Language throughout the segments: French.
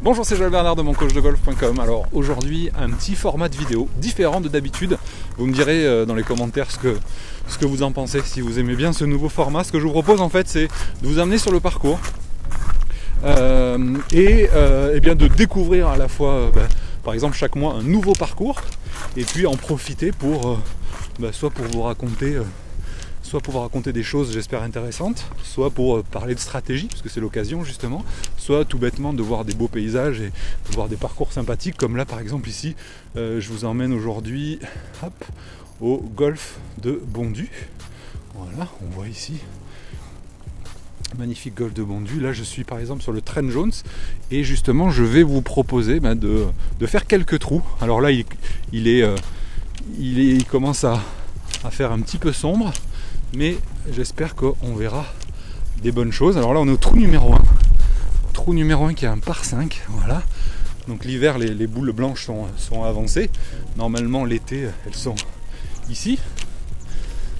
Bonjour, c'est Joël Bernard de moncoachdegolf.com. Alors aujourd'hui, un petit format de vidéo différent de d'habitude. Vous me direz dans les commentaires ce que vous en pensez, si vous aimez bien ce nouveau format. Ce que je vous propose en fait, c'est de vous amener sur le parcours et bien de découvrir à la fois, par exemple chaque mois, un nouveau parcours et puis en profiter pour soit pour vous raconter des choses, j'espère, intéressantes, soit pour parler de stratégie, parce que c'est l'occasion justement, soit tout bêtement de voir des beaux paysages et de voir des parcours sympathiques, comme là par exemple ici, je vous emmène aujourd'hui au golf de Bondu. Voilà, on voit ici, magnifique golf de Bondu. Là je suis par exemple sur le Trent Jones, et justement je vais vous proposer de faire quelques trous. Alors là il commence à faire un petit peu sombre, mais j'espère qu'on verra des bonnes choses. Alors là on est au trou numéro 1. Trou numéro 1 qui est un par 5. Voilà. Donc l'hiver les boules blanches sont avancées. Normalement l'été elles sont ici.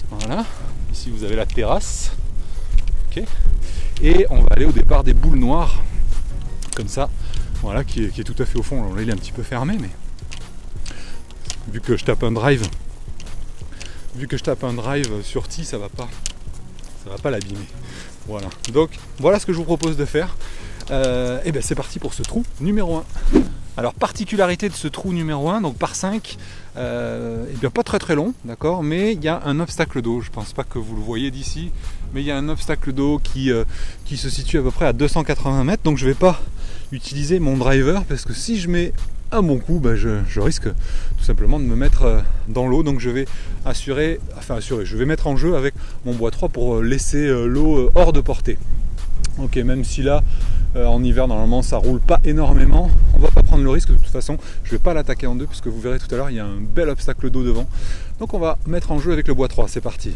Voilà. Ici vous avez la terrasse. Ok. Et on va aller au départ des boules noires. Comme ça. Voilà, qui est tout à fait au fond. Alors là il est un petit peu fermé, mais vu que je tape un drive sur tee, ça va pas l'abîmer. Voilà. Donc voilà ce que je vous propose de faire. Et bien c'est parti pour ce trou numéro 1. Alors particularité de ce trou numéro 1, donc par 5, bien pas très très long, d'accord, mais il y a un obstacle d'eau. Je pense pas que vous le voyez d'ici, mais il y a un obstacle d'eau qui se situe à peu près à 280 mètres. Donc je vais pas utiliser mon driver, parce que si je mets un bon coup, je risque tout simplement de me mettre dans l'eau. Donc je vais je vais mettre en jeu avec mon bois 3 pour laisser l'eau hors de portée. Ok, même si là en hiver normalement ça roule pas énormément, on va pas prendre le risque. De toute façon je vais pas l'attaquer en deux, puisque vous verrez tout à l'heure il y a un bel obstacle d'eau devant. Donc on va mettre en jeu avec le bois 3, c'est parti.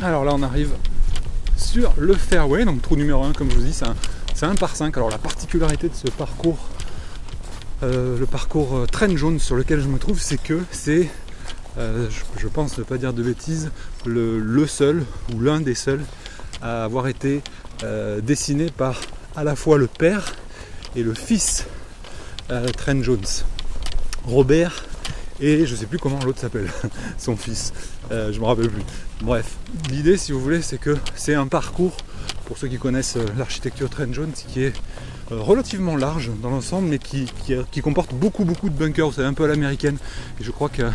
Alors là on arrive sur le fairway, donc trou numéro 1 comme je vous dis, c'est un par 5. Alors la particularité de ce parcours, le parcours Trent Jones sur lequel je me trouve, c'est que c'est, je pense ne pas dire de bêtises, le seul ou l'un des seuls à avoir été dessiné par à la fois le père et le fils Trent Jones, Robert, et je sais plus comment l'autre s'appelle, son fils, je me rappelle plus. Bref, l'idée, si vous voulez, c'est que c'est un parcours, pour ceux qui connaissent l'architecture Trent Jones, qui est relativement large dans l'ensemble, mais qui comporte beaucoup de bunkers. Vous savez, un peu à l'américaine. Et je crois qu'il y a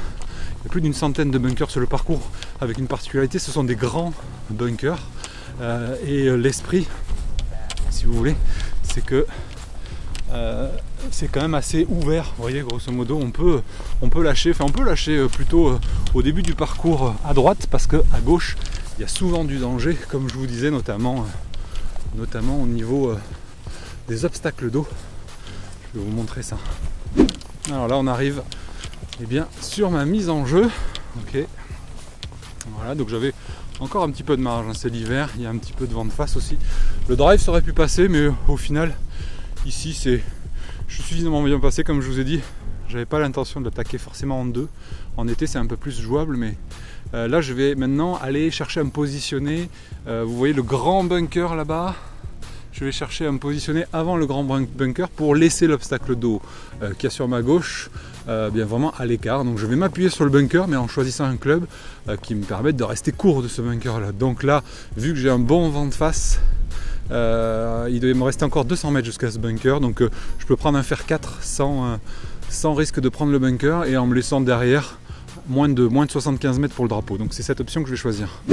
plus d'une centaine de bunkers sur le parcours, avec une particularité, ce sont des grands bunkers. Et l'esprit, si vous voulez, c'est que c'est quand même assez ouvert. Vous voyez, grosso modo, on peut lâcher plutôt au début du parcours à droite, parce que à gauche il y a souvent du danger, comme je vous disais, notamment au niveau des obstacles d'eau. Je vais vous montrer ça. Alors là on arrive sur ma mise en jeu. Ok, voilà, donc j'avais encore un petit peu de marge, hein. C'est l'hiver, il y a un petit peu de vent de face aussi. Le drive aurait pu passer, mais au final ici je suis suffisamment bien passé. Comme je vous ai dit, j'avais pas l'intention de l'attaquer forcément en deux. En été c'est un peu plus jouable, mais là je vais maintenant aller chercher à me positionner. Vous voyez le grand bunker là-bas, je vais chercher à me positionner avant le grand bunker pour laisser l'obstacle d'eau qui est sur ma gauche bien vraiment à l'écart. Donc je vais m'appuyer sur le bunker, mais en choisissant un club qui me permette de rester court de ce bunker là. Donc là, vu que j'ai un bon vent de face, il doit me rester encore 200 mètres jusqu'à ce bunker, donc je peux prendre un fer 4 sans risque de prendre le bunker, et en me laissant derrière moins de 75 mètres pour le drapeau. Donc c'est cette option que je vais choisir.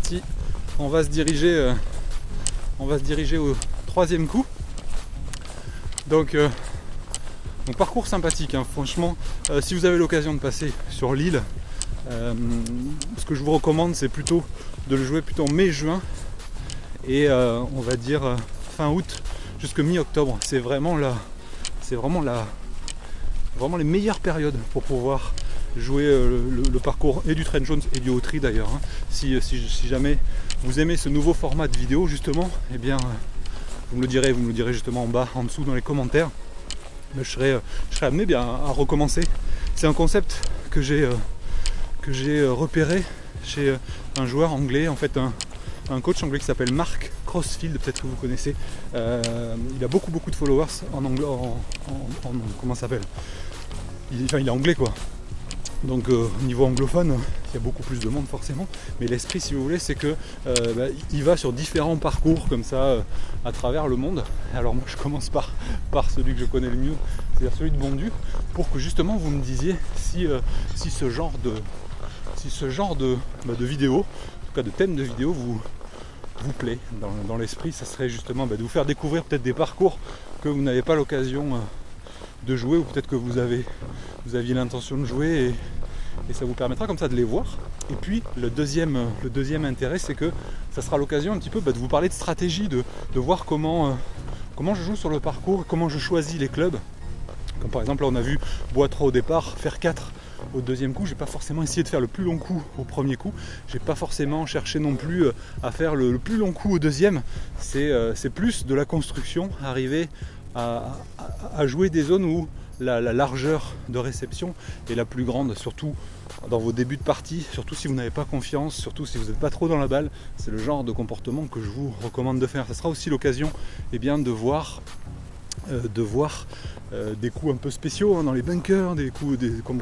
parti. On va se diriger au 3e coup. Donc parcours sympathique, hein. Franchement, si vous avez l'occasion de passer sur l'île, ce que je vous recommande, c'est plutôt de le jouer plutôt en mai-juin et on va dire fin août jusqu'à mi-octobre. C'est vraiment les meilleures périodes pour pouvoir jouer le parcours et du Trent Jones et du Haut-Tri d'ailleurs, hein. Si jamais vous aimez ce nouveau format de vidéo justement, eh bien vous me le direz justement en bas, en dessous dans les commentaires. Mais je serai amené bien à recommencer. C'est un concept que j'ai repéré chez un joueur anglais, en fait un coach anglais qui s'appelle Mark Crossfield, peut-être que vous connaissez. Il a beaucoup de followers en anglais, comment ça s'appelle, il est anglais quoi. Donc au niveau anglophone, il y a beaucoup plus de monde forcément, mais l'esprit, si vous voulez, c'est que il va sur différents parcours comme ça à travers le monde. Alors moi je commence par celui que je connais le mieux, c'est-à-dire celui de Bondu, pour que justement vous me disiez si ce genre de vidéo, en tout cas de thème de vidéo, vous plaît dans l'esprit. Ça serait justement de vous faire découvrir peut-être des parcours que vous n'avez pas l'occasion de jouer, ou peut-être que vous aviez l'intention de jouer et ça vous permettra comme ça de les voir. Et puis le deuxième intérêt, c'est que ça sera l'occasion un petit peu de vous parler de stratégie, de voir comment je joue sur le parcours, comment je choisis les clubs. Comme par exemple là, on a vu bois 3 au départ, faire 4 au 2e coup. J'ai pas forcément essayé de faire le plus long coup au 1er coup, j'ai pas forcément cherché non plus à faire le plus long coup au 2e. C'est plus de la construction, arriver à jouer des zones où la largeur de réception est la plus grande, surtout dans vos débuts de partie, surtout si vous n'avez pas confiance, surtout si vous n'êtes pas trop dans la balle. C'est le genre de comportement que je vous recommande de faire. Ça sera aussi l'occasion de voir des coups un peu spéciaux, hein, dans les bunkers,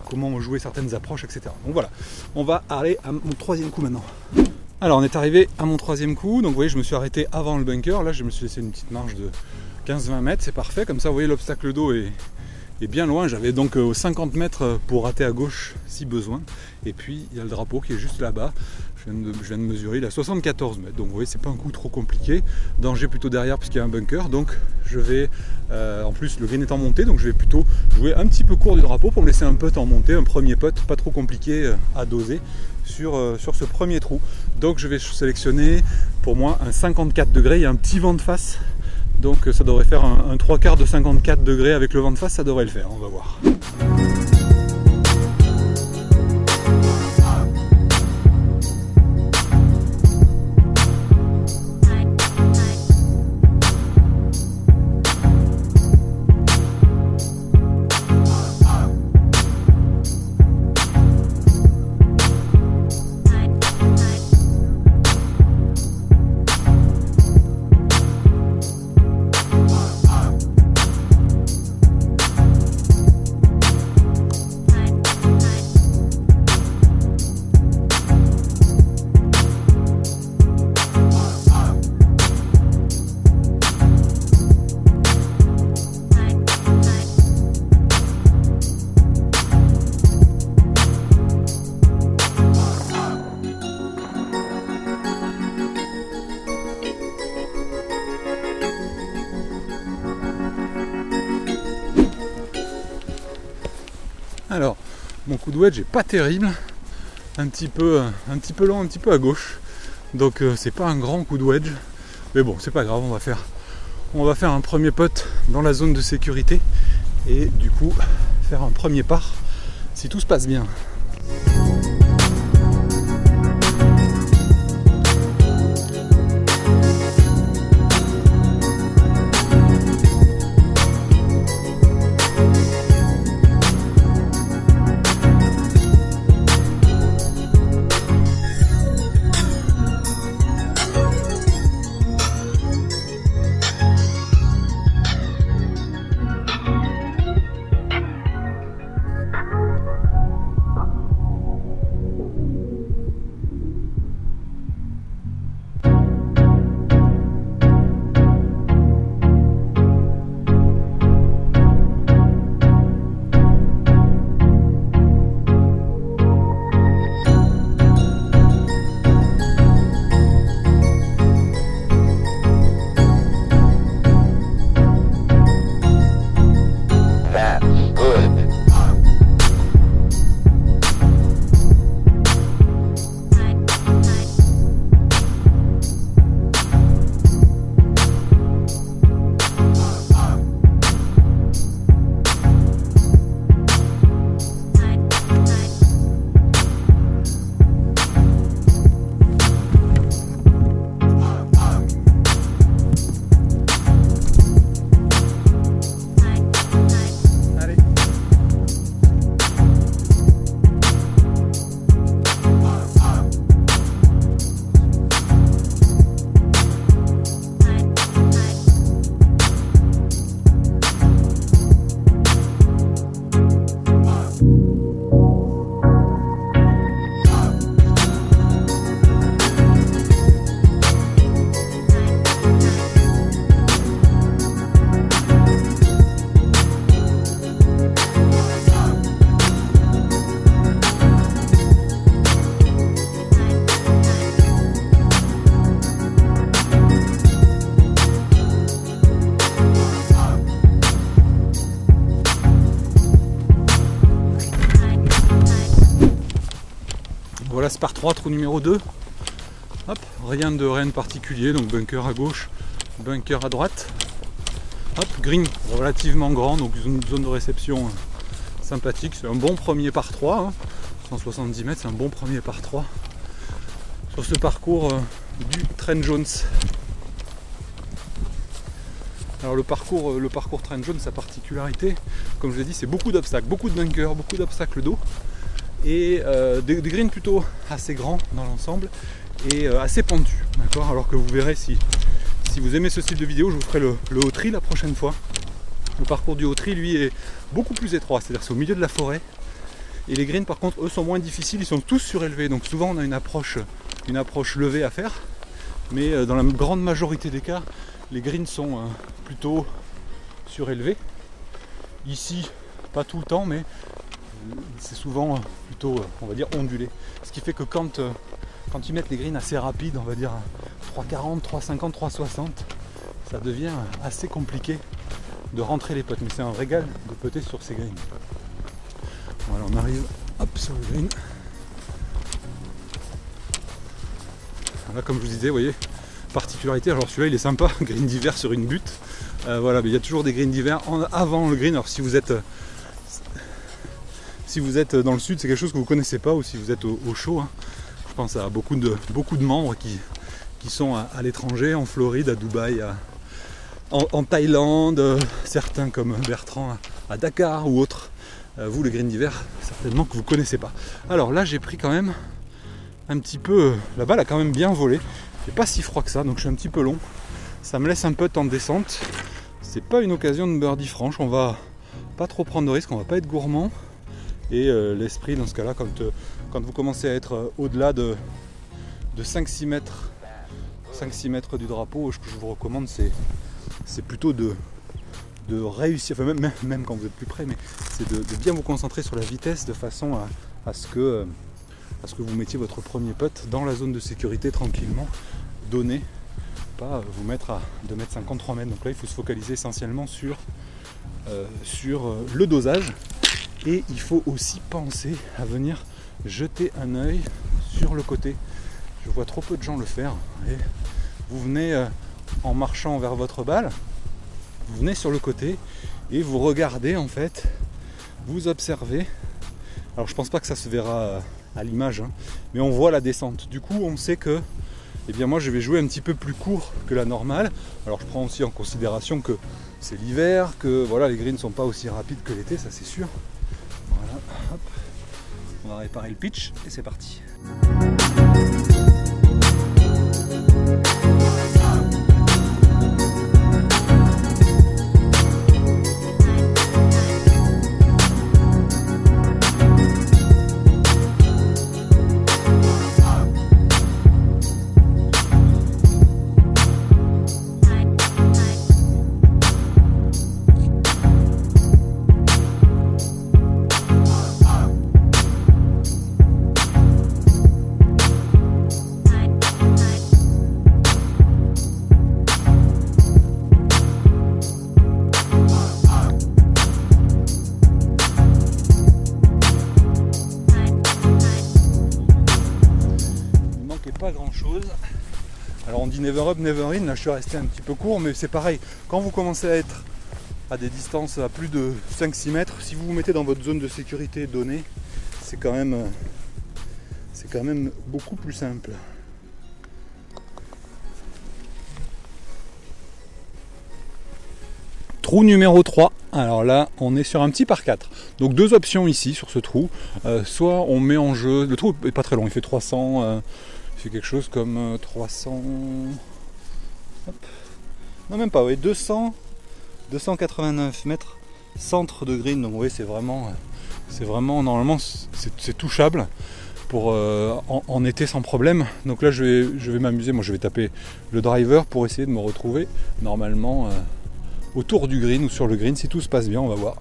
comment jouer certaines approches, etc. Donc voilà, on va aller à mon 3e coup maintenant. Alors on est arrivé à mon 3e coup, donc vous voyez je me suis arrêté avant le bunker, là je me suis laissé une petite marge de 15-20 mètres, c'est parfait, comme ça vous voyez l'obstacle d'eau est bien loin, j'avais donc 50 mètres pour rater à gauche si besoin, et puis il y a le drapeau qui est juste là-bas, je viens de mesurer, il a 74 mètres, donc vous voyez c'est pas un coup trop compliqué, danger plutôt derrière puisqu'il y a un bunker, donc je vais, en plus le green est en montée, donc je vais plutôt jouer un petit peu court du drapeau pour me laisser un putt en montée, un premier putt, pas trop compliqué à doser sur ce premier trou. Donc je vais sélectionner pour moi un 54 degrés, il y a un petit vent de face, donc ça devrait faire un 3/4 de 54 degrés avec le vent de face, ça devrait le faire, on va voir. Alors, mon coup de wedge est pas terrible, un petit peu long, un petit peu à gauche, donc c'est pas un grand coup de wedge, mais bon, c'est pas grave, on va faire un premier putt dans la zone de sécurité et du coup faire un premier par si tout se passe bien. Voilà ce par 3, trou numéro 2. Hop, rien de particulier, donc bunker à gauche, bunker à droite. Hop, green relativement grand, donc une zone de réception sympathique. C'est un bon premier par 3, hein. 170 mètres, c'est un bon premier par 3 sur ce parcours du Trent Jones. Alors le parcours Trent Jones, sa particularité, comme je l'ai dit, c'est beaucoup d'obstacles, beaucoup de bunkers, beaucoup d'obstacles d'eau et des greens plutôt assez grands dans l'ensemble et assez pentus, d'accord. Alors que vous verrez, si vous aimez ce style de vidéo, je vous ferai le Haut-Tri la prochaine fois. Le parcours du Haut-Tri, lui, est beaucoup plus étroit, c'est-à-dire c'est au milieu de la forêt. Et les greens, par contre, eux, sont moins difficiles, ils sont tous surélevés. Donc souvent, on a une approche levée à faire. Mais dans la grande majorité des cas, les greens sont plutôt surélevés. Ici, pas tout le temps, mais c'est souvent plutôt, on va dire, ondulé. Ce qui fait que quand ils mettent les greens assez rapides, on va dire 3,40, 3,50, 3,60, ça devient assez compliqué de rentrer les putts. Mais c'est un régal de putter sur ces greens. Voilà, on arrive hop, sur le green. Là, comme je vous disais, vous voyez, particularité, alors celui-là il est sympa, green d'hiver sur une butte. Voilà, mais il y a toujours des greens d'hiver avant le green. Alors si vous êtes dans le sud, c'est quelque chose que vous ne connaissez pas, ou si vous êtes au chaud, hein. Je pense à beaucoup de membres qui sont à l'étranger, en Floride, à Dubaï, en Thaïlande, certains comme Bertrand à Dakar ou autres. Vous, le green d'hiver, certainement que vous ne connaissez pas. Alors là, j'ai pris quand même un petit peu... La balle a quand même bien volé. Il n'est pas si froid que ça, donc je suis un petit peu long. Ça me laisse un peu de temps de descente. C'est pas une occasion de birdie franche. On va pas trop prendre de risques, on va pas être gourmand. Et l'esprit, dans ce cas-là, quand vous commencez à être au-delà de 5-6 mètres, 5-6 mètres du drapeau, ce que je vous recommande, c'est plutôt de réussir, enfin même quand vous êtes plus près, mais c'est de bien vous concentrer sur la vitesse de façon à ce que vous mettiez votre premier putt dans la zone de sécurité tranquillement, donné, pas vous mettre à 2 mètres 50, 3 mètres. Donc là il faut se focaliser essentiellement sur le dosage, et il faut aussi penser à venir jeter un œil sur le côté. Je vois trop peu de gens le faire, et vous venez en marchant vers votre balle, vous venez sur le côté et vous regardez, en fait, vous observez. Alors je pense pas que ça se verra à l'image, hein, mais on voit la descente. Du coup on sait que moi je vais jouer un petit peu plus court que la normale. Alors je prends aussi en considération que c'est l'hiver, que voilà, les greens ne sont pas aussi rapides que l'été, ça c'est sûr. Voilà, hop. On va réparer le pitch et c'est parti. Pas grand chose. Alors on dit never up, never in. Là je suis resté un petit peu court, mais c'est pareil. Quand vous commencez à être à des distances à plus de 5-6 mètres, si vous vous mettez dans votre zone de sécurité donnée, c'est quand même beaucoup plus simple. Trou numéro 3. Alors là, on est sur un petit par 4. Donc deux options ici sur ce trou. Soit on met en jeu... Le trou est pas très long, il fait 300... il fait quelque chose comme 300... Hop. Non, même pas, oui, 289 mètres centre de green. Donc vous voyez, c'est vraiment normalement, c'est touchable pour en été sans problème. Donc là, je vais m'amuser. Moi, je vais taper le driver pour essayer de me retrouver normalement autour du green ou sur le green. Si tout se passe bien, on va voir.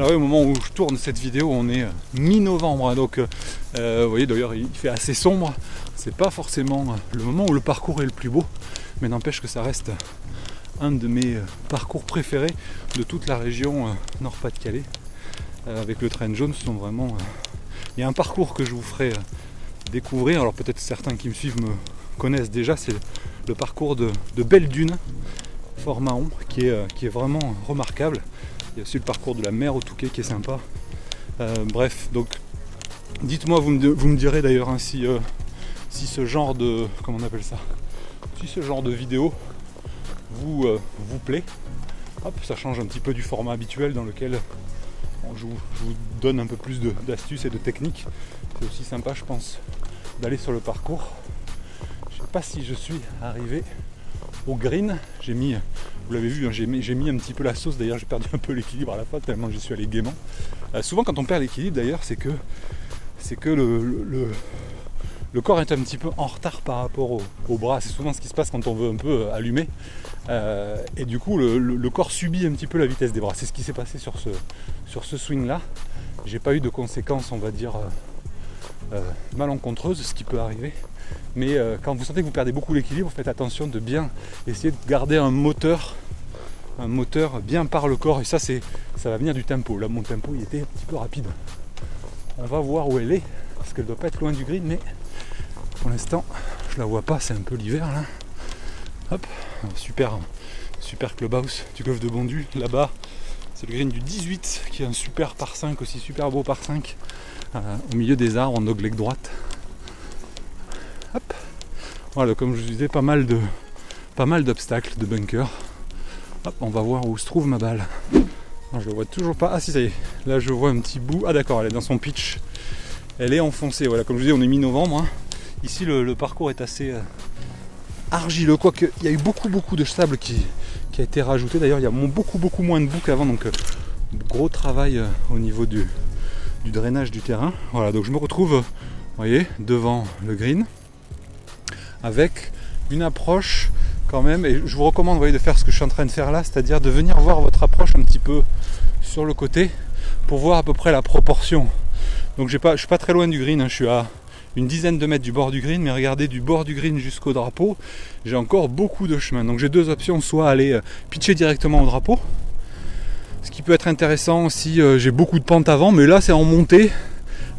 vrai, au moment où je tourne cette vidéo, on est mi-novembre, hein, donc vous voyez d'ailleurs il fait assez sombre. C'est pas forcément le moment où le parcours est le plus beau, mais n'empêche que ça reste un de mes parcours préférés de toute la région Nord-Pas-de-Calais. Avec le train jaune, ce sont vraiment... Il y a un parcours que je vous ferai découvrir, alors peut-être certains qui me suivent me connaissent déjà, c'est le parcours de Belle Dune, Fort Mahon, qui est vraiment remarquable. Il y a aussi le parcours de la mer au Touquet qui est sympa. Bref, donc dites-moi, vous me direz d'ailleurs hein, si ce genre de... comment on appelle ça, si ce genre de vidéo vous plaît. Hop, ça change un petit peu du format habituel dans lequel je vous donne un peu plus d'astuces et de techniques. C'est aussi sympa, je pense, d'aller sur le parcours. Je sais pas si je suis arrivé au green. J'ai mis, vous l'avez vu, hein, j'ai mis un petit peu la sauce. D'ailleurs, j'ai perdu un peu l'équilibre à la fin tellement j'y suis allé gaiement. Souvent, quand on perd l'équilibre, d'ailleurs, c'est que le corps est un petit peu en retard par rapport au bras. C'est souvent ce qui se passe quand on veut un peu allumer. Et du coup, le corps subit un petit peu la vitesse des bras. C'est ce qui s'est passé sur ce swing-là. J'ai pas eu de conséquences, on va dire, malencontreuses, ce qui peut arriver. Mais quand vous sentez que vous perdez beaucoup l'équilibre, faites attention de bien essayer de garder un moteur bien par le corps. Et ça va venir du tempo. Là, mon tempo, il était un petit peu rapide. On va voir où elle est, parce qu'elle doit pas être loin du green, mais pour l'instant, je la vois pas, c'est un peu l'hiver là. Hop, super clubhouse du golf de Bondu. Là-bas, c'est le green du 18 qui est un super par 5 aussi, super beau par 5. Au milieu des arbres, en dogleg droite. Hop, voilà, comme je vous disais, pas mal d'obstacles, de bunkers. Hop, on va voir où se trouve ma balle. Non, je le vois toujours pas. Ah si, ça y est, là je vois un petit bout. Ah d'accord, elle est dans son pitch. Elle est enfoncée, voilà, comme je vous disais, on est mi-novembre. Hein. Ici, le parcours est assez argileux, quoique il y a eu beaucoup de sable qui a été rajouté. D'ailleurs, il y a beaucoup moins de boue qu'avant, donc gros travail au niveau du drainage du terrain. Voilà, donc je me retrouve, vous voyez, devant le green, avec une approche quand même, et je vous recommande, vous voyez, de faire ce que je suis en train de faire là, c'est-à-dire de venir voir votre approche un petit peu sur le côté, pour voir à peu près la proportion. Donc je suis pas très loin du green, hein, je suis à une dizaine de mètres du bord du green, mais regardez, du bord du green jusqu'au drapeau, j'ai encore beaucoup de chemin. Donc j'ai deux options, soit aller pitcher directement au drapeau, ce qui peut être intéressant si j'ai beaucoup de pente avant, mais là c'est en montée,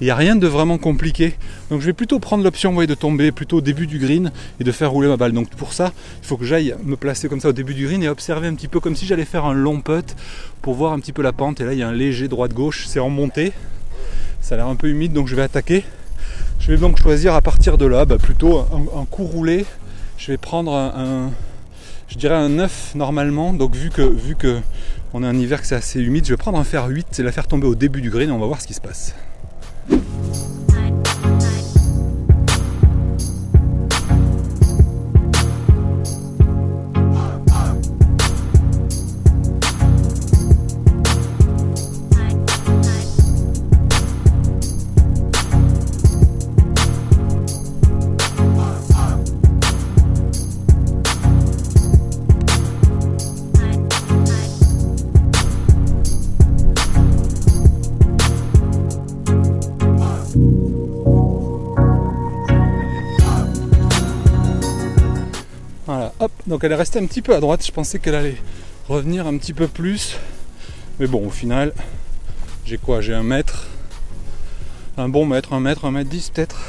il n'y a rien de vraiment compliqué. Donc je vais plutôt prendre l'option, vous voyez, de tomber plutôt au début du green et de faire rouler ma balle. Donc pour ça, il faut que j'aille me placer comme ça au début du green et observer un petit peu comme si j'allais faire un long putt pour voir un petit peu la pente. Et là il y a un léger droite-gauche, c'est en montée, ça a l'air un peu humide, donc je vais attaquer. Je vais donc choisir à partir de là plutôt un coup roulé. Je vais prendre je dirais un 9 normalement. Donc vu que on est en hiver, que c'est assez humide, je vais prendre un fer 8 et la faire tomber au début du green et on va voir ce qui se passe. Voilà, hop, donc elle est restée un petit peu à droite, je pensais qu'elle allait revenir un petit peu plus, mais bon, au final, j'ai quoi? J'ai un mètre, un bon mètre, 1 mètre 10 peut-être,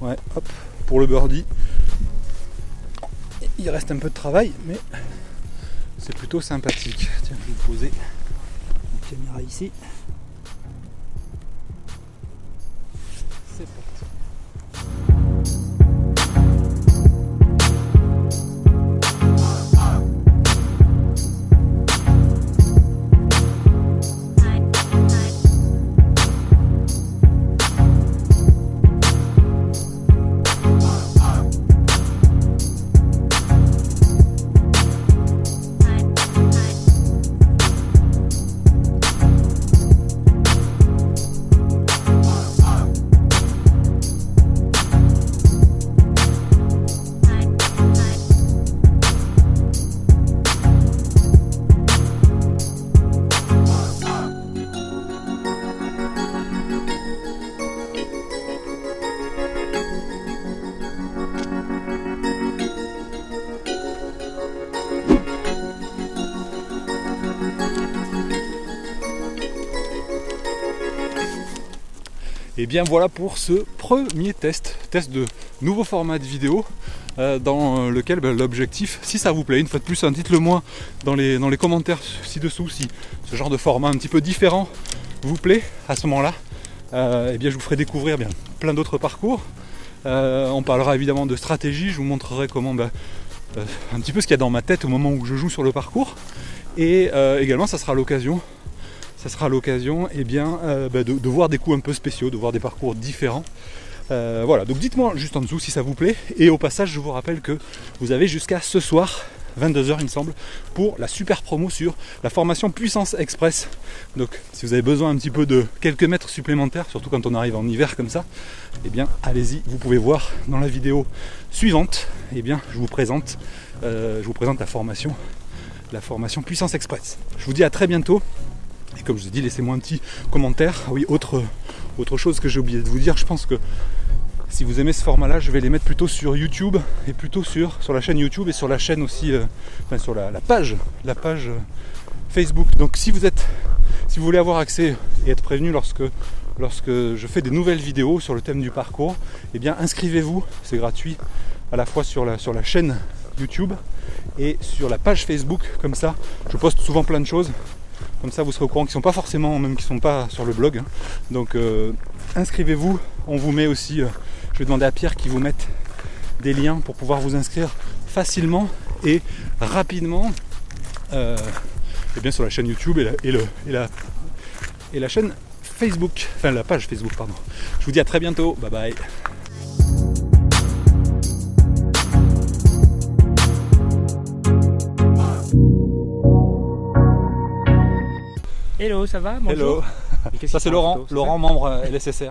ouais, hop, pour le birdie. Il reste un peu de travail, mais c'est plutôt sympathique. Tiens, je vais vous poser la caméra ici. C'est parti. Et bien voilà pour ce premier test de nouveau format de vidéo dans lequel l'objectif, si ça vous plaît, une fois de plus, dites-le moi dans les commentaires ci-dessous si ce genre de format un petit peu différent vous plaît. À ce moment-là, eh bien je vous ferai découvrir plein d'autres parcours. On parlera évidemment de stratégie, je vous montrerai comment un petit peu ce qu'il y a dans ma tête au moment où je joue sur le parcours. Et également ça sera l'occasion eh bien, de voir des coups un peu spéciaux, de voir des parcours différents. Voilà, donc dites-moi juste en dessous si ça vous plaît. Et au passage, je vous rappelle que vous avez jusqu'à ce soir, 22h il me semble, pour la super promo sur la formation Puissance Express. Donc si vous avez besoin un petit peu de quelques mètres supplémentaires, surtout quand on arrive en hiver comme ça, eh bien allez-y, vous pouvez voir dans la vidéo suivante, eh bien je vous présente la formation Puissance Express. Je vous dis à très bientôt. Et comme je vous ai dit, laissez-moi un petit commentaire. Ah oui, autre chose que j'ai oublié de vous dire, je pense que si vous aimez ce format-là, je vais les mettre plutôt sur YouTube et plutôt sur la chaîne YouTube et sur la chaîne aussi, sur la page Facebook. Donc si vous voulez avoir accès et être prévenu lorsque je fais des nouvelles vidéos sur le thème du parcours, eh bien inscrivez-vous, c'est gratuit à la fois sur la chaîne YouTube et sur la page Facebook. Comme ça, je poste souvent plein de choses. Comme ça vous serez au courant, qui sont pas forcément, même qui sont pas sur le blog. Donc inscrivez-vous, on vous met aussi, je vais demander à Pierre qu'il vous mette des liens pour pouvoir vous inscrire facilement et rapidement et bien sur la chaîne YouTube et la chaîne Facebook, enfin la page Facebook pardon. Je vous dis à très bientôt, bye bye. Hello, ça va? Bonjour. Hello. Ça c'est Laurent membre LSSR.